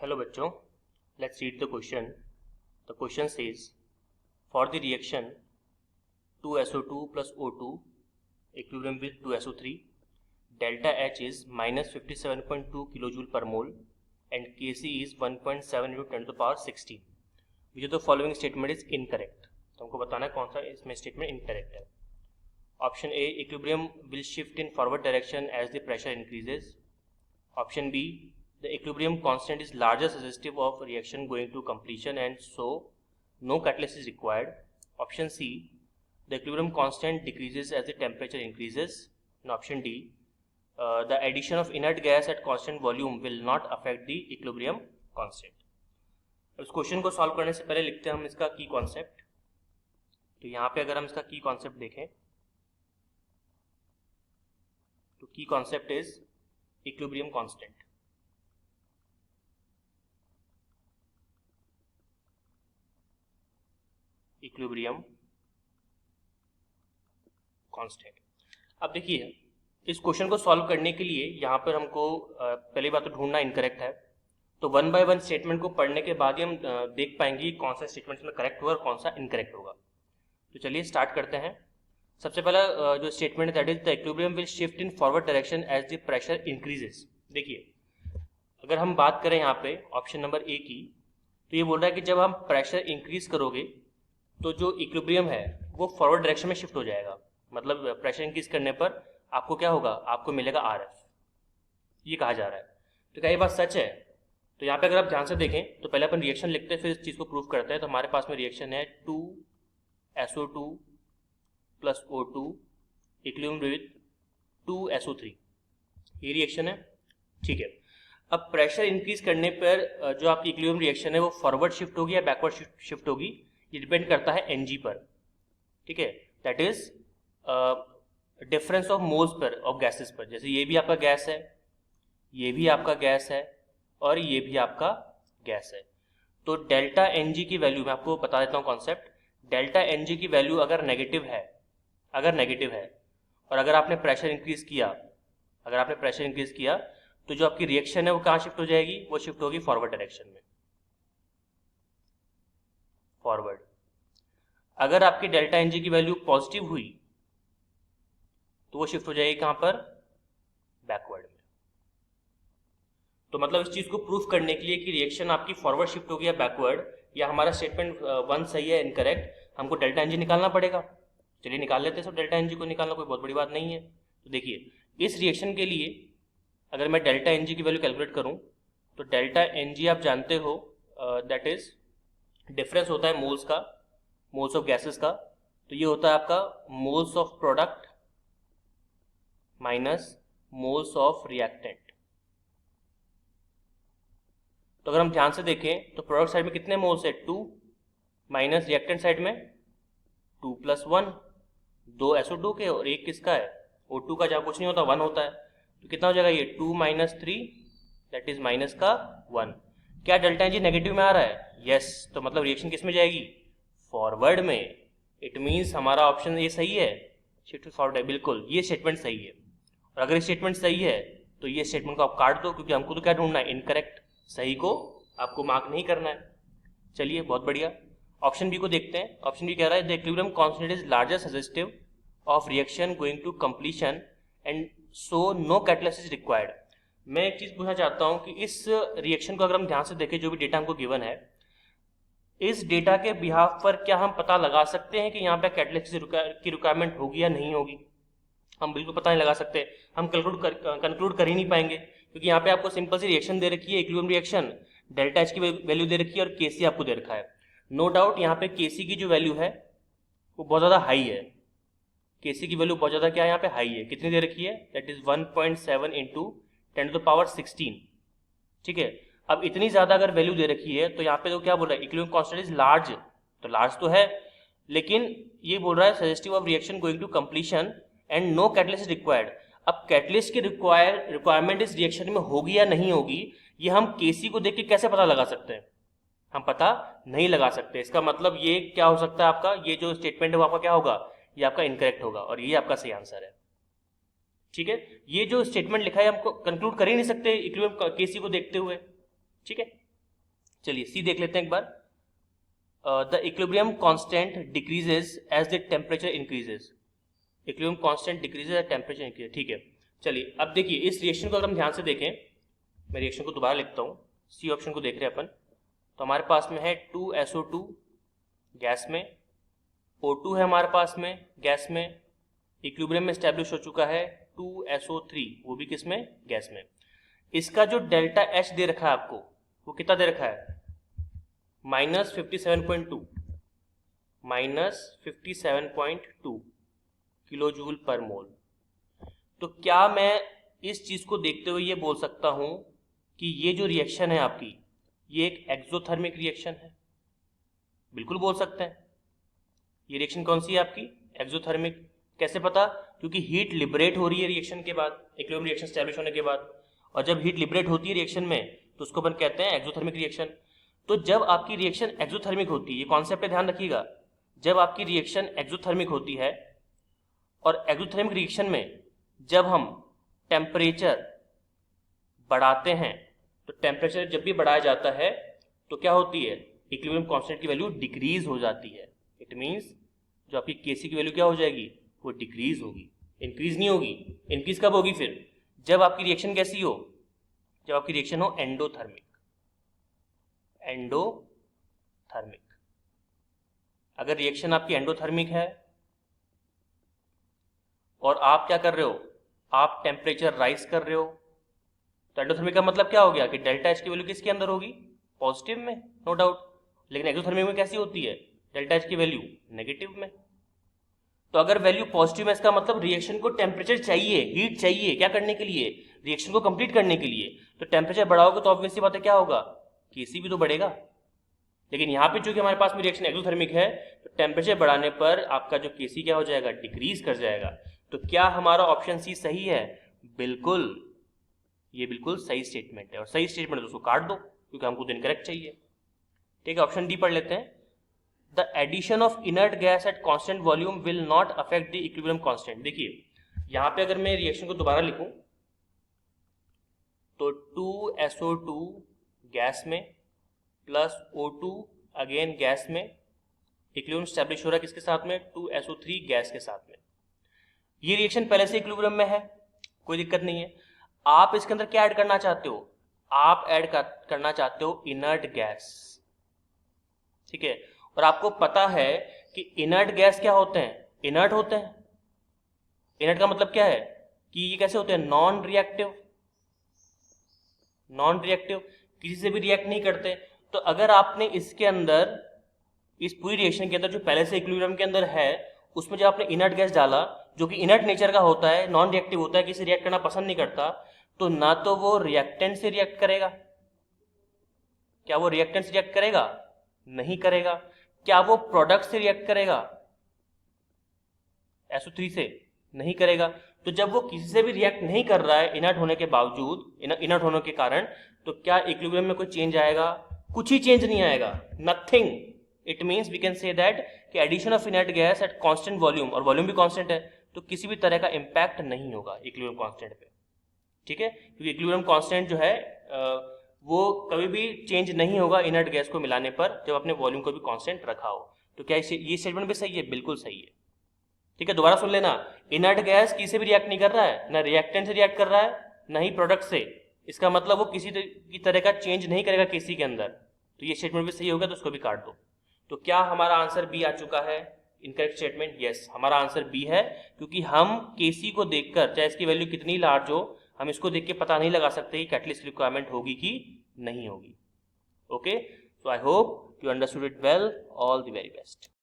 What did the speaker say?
Hello बच्चों, let's read the question. The question says, for the reaction 2SO2 plus O2 equilibrium with 2SO3, delta H is minus 57.2 kilojoule per mole and Kc is 1.7 into 10 to the power 16. Which of the following statement is incorrect? तो हमको बताना है कौन सा इसमें statement incorrect है. Option A, equilibrium will shift in forward direction as the pressure increases. Option B, the equilibrium constant is larger suggestive of reaction going to completion and so no catalyst is required. Option C, the equilibrium constant decreases as the temperature increases. And option D, the addition of inert gas at constant volume will not affect the equilibrium constant. इस question को solve करने से पहले लिखते हैं हम इसका की कॉन्सेप्ट. तो यहाँ पे अगर हम इसका की कॉन्सेप्ट देखें तो की concept is equilibrium constant. Equilibrium constant. अब देखिए इस क्वेश्चन को सॉल्व करने के लिए यहाँ पर हमको पहली बात तो ढूंढना इनकरेक्ट है. तो वन बाय वन स्टेटमेंट को पढ़ने के बाद ही हम देख पाएंगे कौन सा स्टेटमेंट में करेक्ट होगा और कौन सा इनकरेक्ट होगा. तो चलिए स्टार्ट करते हैं. सबसे पहला जो स्टेटमेंट है that is the equilibrium will shift in forward direction as the pressure increases. देखिए अगर हम बात करें यहाँ पे ऑप्शन नंबर ए की, तो ये बोल रहा है कि जब हम प्रेशर इंक्रीज करोगे तो जो इक्विलिब्रियम है वो फॉरवर्ड डायरेक्शन में शिफ्ट हो जाएगा. मतलब प्रेशर इंक्रीज करने पर आपको क्या होगा, आपको मिलेगा RF. ये कहा जा रहा है. तो क्या ये बात सच है? तो यहाँ पे अगर आप ध्यान से देखें तो पहले अपन रिएक्शन लिखते हैं फिर इस चीज को प्रूव करते हैं. तो हमारे पास में रिएक्शन है 2SO2 plus O2 equilibrium with 2SO3. ये रिएक्शन है. ठीक है. अब प्रेशर इंक्रीज करने पर जो आपकी इक्विलिब्रियम रिएक्शन है वो फॉरवर्ड शिफ्ट होगी या बैकवर्ड शिफ्ट होगी, ये डिपेंड करता है Ng पर. ठीक है. That is difference of moles per of gases पर. जैसे ये भी आपका गैस है, ये भी आपका गैस है और ये भी आपका गैस है. तो डेल्टा Ng की वैल्यू मैं आपको बता देता हूँ कॉन्सेप्ट. डेल्टा Ng की वैल्यू अगर नेगेटिव है और अगर आपने प्रेशर इंक्रीज किया तो जो आपकी रिएक्शन है वो कहाँ शिफ्ट हो जाएगी, वो शिफ्ट होगी फॉरवर्ड डायरेक्शन में. फॉरवर्ड. अगर आपकी डेल्टा Ng की वैल्यू पॉजिटिव हुई तो वो शिफ्ट हो जाएगी कहां पर, बैकवर्ड में. तो मतलब इस चीज को प्रूफ करने के लिए कि रिएक्शन आपकी फॉरवर्ड शिफ्ट हो गया बैकवर्ड या हमारा स्टेटमेंट वन सही है इनकरेक्ट, हमको डेल्टा Ng निकालना पड़ेगा. चलिए निकाल लेते हैं. सब डेल्टा Ng को निकालना कोई बहुत बड़ी बात नहीं है. तो देखिए इस रिएक्शन के लिए अगर मैं डेल्टा Ng की वैल्यू कैलकुलेट करूं तो डेल्टा Ng आप जानते हो दैट इज डिफरेंस होता है मोल्स का, मोल्स ऑफ गैसेस का. तो ये होता है आपका moles of product minus moles of reactant. तो अगर हम ध्यान से देखें तो प्रोडक्ट साइड में कितने मोल्स है, 2 माइनस रिएक्टेंट साइड में 2 प्लस 1, 2 SO2 के और एक किसका है, O2 का. जहाँ कुछ नहीं होता 1 होता है. तो कितना हो जाएगा ये 2 माइनस 3 दैट इज माइनस का 1. क्या डेल्टा Ng नेगेटिव में आ रहा है? यस. तो मतलब रिएक्शन किस में जाएगी, फॉरवर्ड में. इट मीन्स हमारा ऑप्शन ये सही है, शिफ्ट फॉरवर्ड है. बिल्कुल ये स्टेटमेंट सही है. और अगर ये स्टेटमेंट सही है तो ये स्टेटमेंट को आप काट दो, क्योंकि हमको तो क्या ढूंढना है, इनकरेक्ट. सही को आपको मार्क नहीं करना है. चलिए बहुत बढ़िया. ऑप्शन बी को देखते हैं. ऑप्शन बी कह रहा है the equilibrium constant is larger suggestive of reaction going to completion and so no catalyst is required. मैं एक चीज पूछना चाहता हूं कि इस रिएक्शन को अगर हम ध्यान से देखें, जो भी डेटा हमको गिवन है, इस डेटा के बिहाफ पर क्या हम पता लगा सकते हैं कि यहाँ पे कैटलिस्ट की रिक्वायरमेंट होगी या नहीं होगी? हम बिल्कुल पता नहीं लगा सकते. हम कंक्लूड कर ही नहीं पाएंगे, क्योंकि यहाँ पे आपको सिंपल सी रिएक्शन दे रखी है, इक्विलिब्रियम रिएक्शन, डेल्टा H की वैल्यू दे रखी है और Kc आपको दे रखा है. नो डाउट यहाँ पे Kc की जो वैल्यू है वो बहुत ज्यादा हाई है. Kc की वैल्यू बहुत ज्यादा क्या है, यहाँ पे हाई है. कितनी दे रखी है, that is 1.7 into 10 to the power 16. ठीक है. अब इतनी ज्यादा अगर वैल्यू दे रखी है तो यहाँ पे तो क्या बोल रहा है, इक्विलिब्रियम कांस्टेंट इज लार्ज. तो लार्ज तो है, लेकिन ये बोल रहा है suggestive of reaction going to completion and no catalyst required. अब कैटलिस्ट की रिक्वायरमेंट इस रिएक्शन में होगी या नहीं होगी, ये हम Kc को देख के कैसे पता लगा सकते हैं? हम पता नहीं लगा सकते. इसका मतलब ये क्या हो सकता है, आपका ये जो स्टेटमेंट है वो आपका क्या होगा, ये आपका इनकरेक्ट होगा और ये आपका सही आंसर है. ठीक है. ये जो स्टेटमेंट लिखा है हमको कंक्लूड कर ही नहीं सकते इक्विलिब्रियम Kc को देखते हुए. ठीक है. चलिए सी देख लेते हैं एक बार। The equilibrium constant decreases as the temperature increases. Equilibrium constant decreases as temperature increases. ठीक है, चलिए अब देखिए इस रिएक्शन को अगर हम ध्यान से देखें, मैं रिएक्शन को दोबारा लिखता हूँ, सी ऑप्शन को देख रहे हैं अपन। तो हमारे पास में है 2SO2 गैस में, O2 है हमारे पास में गैस में, इक्विलिब्रियम में एस्टेब्लिश हो चुका है 2SO3, वो भी किस में, गैस में। इसका जो डेल्टा एच दे रखा है आपको, वो कितना दे रखा है, -57.2 -57.2 किलो जूल पर मोल। तो क्या मैं इस चीज को देखते हुए ये बोल सकता हूं कि ये जो रिएक्शन है आपकी, ये एक एक्सोथर्मिक रिएक्शन है? बिल्कुल बोल सकते हैं। ये रिएक्शन कौन सी है आपकी, एक्सोथर्मिक। कैसे पता, क्योंकि हीट लिबरेट हो रही है रिएक्शन के बाद, इक्विलिब्रियम रिएक्शन एस्टैब्लिश होने के बाद, और जब हीट लिबरेट होती है रिएक्शन में तो उसको अपन कहते हैं एक्सोथर्मिक रिएक्शन। तो जब आपकी रिएक्शन एक्सोथर्मिक होती है, ये कॉन्सेप्ट पे ध्यान रखिएगा, जब आपकी रिएक्शन एक्सोथर्मिक होती है और एक्सोथर्मिक रिएक्शन में जब हम टेम्परेचर बढ़ाते हैं, तो टेम्परेचर जब भी बढ़ाया जाता है तो क्या होती है, इक्विलिब्रियम कांस्टेंट की वैल्यू डिक्रीज हो जाती है। इट मींस जो आपकी केसी की वैल्यू क्या हो जाएगी, वो डिक्रीज होगी, इंक्रीज नहीं होगी। इंक्रीज कब होगी फिर, जब आपकी रिएक्शन कैसी हो, जब आपकी रिएक्शन हो एंडोथर्मिक। एंडोथर्मिक, अगर रिएक्शन आपकी एंडोथर्मिक है और आप क्या कर रहे हो, आप टेम्परेचर राइज कर रहे हो, तो एंडोथर्मिक का मतलब क्या हो गया कि डेल्टा एच की वैल्यू किसके अंदर होगी, पॉजिटिव में, नो डाउट। लेकिन एक्सोथर्मिक में कैसी होती है, डेल्टा एच की वैल्यू नेगेटिव में। तो अगर वैल्यू पॉजिटिव है, इसका मतलब रिएक्शन को टेम्परेचर चाहिए, हीट चाहिए, क्या करने के लिए, रिएक्शन को कंप्लीट करने के लिए। तो टेम्परेचर बढ़ाओगे तो ऑब्वियसली बात है क्या होगा, केसी भी तो बढ़ेगा। लेकिन यहाँ पे चूंकि हमारे पास में रिएक्शन एक्सोथर्मिक है, तो टेम्परेचर बढ़ाने पर आपका जो केसी क्या हो जाएगा, डिक्रीज कर जाएगा। तो क्या हमारा ऑप्शन सी सही है, बिल्कुल, ये बिल्कुल सही स्टेटमेंट है। और सही स्टेटमेंट है तो उसको काट दो, क्योंकि हमको तो इनकरेक्ट चाहिए। ठीक है, ऑप्शन डी पढ़ लेते हैं। The addition of inert gas at constant volume will not affect the equilibrium constant. देखिए यहां पे अगर मैं रिएक्शन को दोबारा लिखूं तो 2SO2 गैस में प्लस O2 अगेन गैस में, इक्विलिब्रियम स्टैब्लिश हो रहा है किसके साथ में, 2SO3 गैस के साथ में। ये रिएक्शन पहले से इक्विलिब्रियम में है, कोई दिक्कत नहीं है। आप इसके अंदर क्या ऐड करना चाहते हो, आप ऐड करना चाहते हो इनर्ट गैस। ठीक है, और आपको पता है कि इनर्ट गैस क्या होते हैं, इनर्ट होते हैं। इनर्ट का मतलब क्या है कि ये कैसे होते हैं, नॉन रिएक्टिव। नॉन रिएक्टिव, किसी से भी रिएक्ट नहीं करते। तो अगर आपने इसके अंदर, इस पूरी रिएक्शन के अंदर जो पहले से इक्विलिब्रियम के अंदर है, उसमें जब आपने इनर्ट गैस डाला, जो कि इनर्ट नेचर का होता है, नॉन रिएक्टिव होता है, किसी रिएक्ट करना पसंद नहीं करता, तो ना तो वो रिएक्टेंट से रिएक्ट करेगा। क्या वो रिएक्टेंट से रिएक्ट करेगा, नहीं करेगा। क्या वो प्रोडक्ट से रिएक्ट करेगा, SO3 से, नहीं करेगा। तो जब वो किसी से भी रिएक्ट नहीं कर रहा है इनर्ट होने के बावजूद, इनर्ट होने के कारण, तो क्या इक्विलिब्रियम में कोई चेंज आएगा, कुछ ही चेंज नहीं आएगा, nothing. It means we can say that कि addition of inert gas at constant volume, और वॉल्यूम भी कांस्टेंट है, तो किसी भी तरह का इंपैक्ट नहीं होगा इक्विलिब्रियम कांस्टेंट पे। ठीक है, क्योंकि इक्विलिब्रियम कांस्टेंट जो है वो कभी भी चेंज नहीं होगा इनर्ट गैस को मिलाने पर, जब अपने वॉल्यूम को भी कांस्टेंट रखा हो। तो क्या ये स्टेटमेंट भी सही है, बिल्कुल सही है। ठीक है, दोबारा सुन लेना, इनर्ट गैस किसी भी रिएक्ट नहीं कर रहा है, ना रिएक्टेंट से रिएक्ट कर रहा है, ना ही प्रोडक्ट से। इसका मतलब वो किसी की तरह का चेंज नहीं करेगा केसी के अंदर। तो ये स्टेटमेंट भी सही होगा, तो उसको भी काट दो। तो क्या हमारा आंसर बी आ चुका है, इनकरेक्ट स्टेटमेंट? यस, हमारा आंसर बी है, क्योंकि हम केसी को देखकर, चाहे इसकी वैल्यू कितनी लार्ज हो, हम इसको देख के पता नहीं लगा सकते कि कैटलिस्ट रिक्वायरमेंट होगी कि नहीं होगी। Okay, so I hope you understood it well. All the very best.